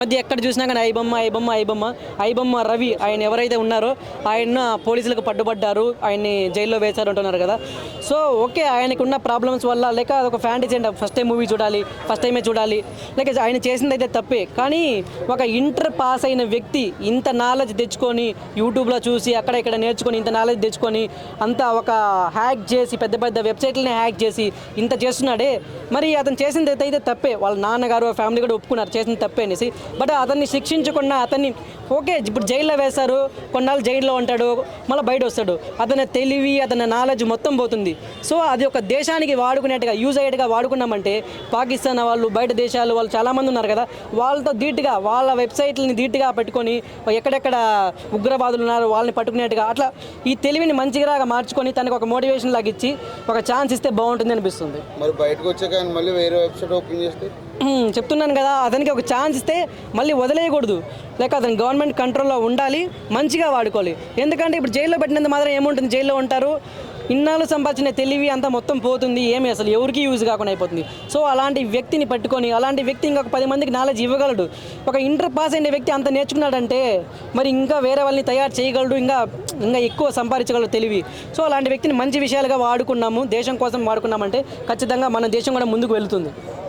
మధ్య ఎక్కడ చూసినా కానీ ఐబొమ్మ రవి ఆయన ఎవరైతే ఉన్నారో ఆయన పోలీసులకు పట్టుబడ్డారు, ఆయన్ని జైల్లో వేశారు అంటున్నారు కదా. సో ఓకే, ఆయనకు ఉన్న ప్రాబ్లమ్స్ వల్ల లేక అదొక ఫ్యాంటసీ అంట, ఫస్ట్ టైమే చూడాలి లేక ఆయన చేసింది అయితే తప్పే. కానీ ఒక ఇంటర్ పాస్ అయిన వ్యక్తి ఇంత నాలెడ్జ్ తెచ్చుకొని యూట్యూబ్లో చూసి అక్కడ ఇక్కడ నేర్చుకొని ఇంత నాలెడ్జ్ తెచ్చుకొని అంతా ఒక హ్యాక్ చేసి పెద్ద పెద్ద వెబ్సైట్లని హ్యాక్ చేసి ఇంత చేస్తున్నాడే, మరి అతను చేసింది అయితే తప్పే. వాళ్ళ నాన్నగారు ఫ్యామిలీ కూడా ఒప్పుకున్నారు చేసింది తప్పే అనేసి. బట్ అతన్ని శిక్షించకుండా అతన్ని ఓకే ఇప్పుడు జైల్లో వేశారు, కొన్నాళ్ళు జైల్లో ఉంటాడు, మళ్ళీ బయట వస్తాడు, అతని తెలివి అతని నాలెడ్జ్ మొత్తం పోతుంది. సో అది ఒక దేశానికి వాడుకునేట్టుగా యూజ్ అయ్యేట్టుగా వాడుకున్నామంటే పాకిస్తాన్ వాళ్ళు బయట దేశాలు వాళ్ళు చాలామంది ఉన్నారు కదా, వాళ్ళతో ధీటుగా వాళ్ళ వెబ్సైట్లని ధీటుగా పెట్టుకొని ఎక్కడెక్కడ ఉగ్రవాదులు ఉన్నారు వాళ్ళని పట్టుకునేట్టుగా అట్లా ఈ తెలివిని మంచిగా మార్చుకొని తనకు ఒక మోటివేషన్ లాగా ఇచ్చి ఒక ఛాన్స్ ఇస్తే బాగుంటుంది అనిపిస్తుంది. మరి బయటకు వచ్చాక మళ్ళీ వేరే వెబ్సైట్ ఓపెన్ చేస్తే చెప్తున్నాను కదా, అతనికి ఒక ఛాన్స్ ఇస్తే మళ్ళీ వదిలేయకూడదు, లేక అతను గవర్నమెంట్ కంట్రోల్లో ఉండాలి, మంచిగా వాడుకోవాలి. ఎందుకంటే ఇప్పుడు జైల్లో పెట్టినంత మాత్రం ఏముంటుంది, జైల్లో ఉంటారు, ఇన్నాళ్ళు సంపాదించిన తెలివి అంతా మొత్తం పోతుంది, ఏమి అసలు ఎవరికి యూజ్ కాకుండా అయిపోతుంది. సో అలాంటి వ్యక్తిని పట్టుకొని అలాంటి వ్యక్తి ఇంకొక 10 మందికి నాలెడ్జ్ ఇవ్వగలడు. ఒక ఇంటర్ పాస్ అయిన వ్యక్తి అంత నేర్చుకున్నాడంటే మరి ఇంకా వేరే వాళ్ళని తయారు చేయగలడు, ఇంకా ఎక్కువ సంపాదించగలడు తెలివి. సో అలాంటి వ్యక్తిని మంచి విషయాలుగా వాడుకున్నాము, దేశం కోసం వాడుకున్నామంటే ఖచ్చితంగా మన దేశం కూడా ముందుకు వెళ్తుంది.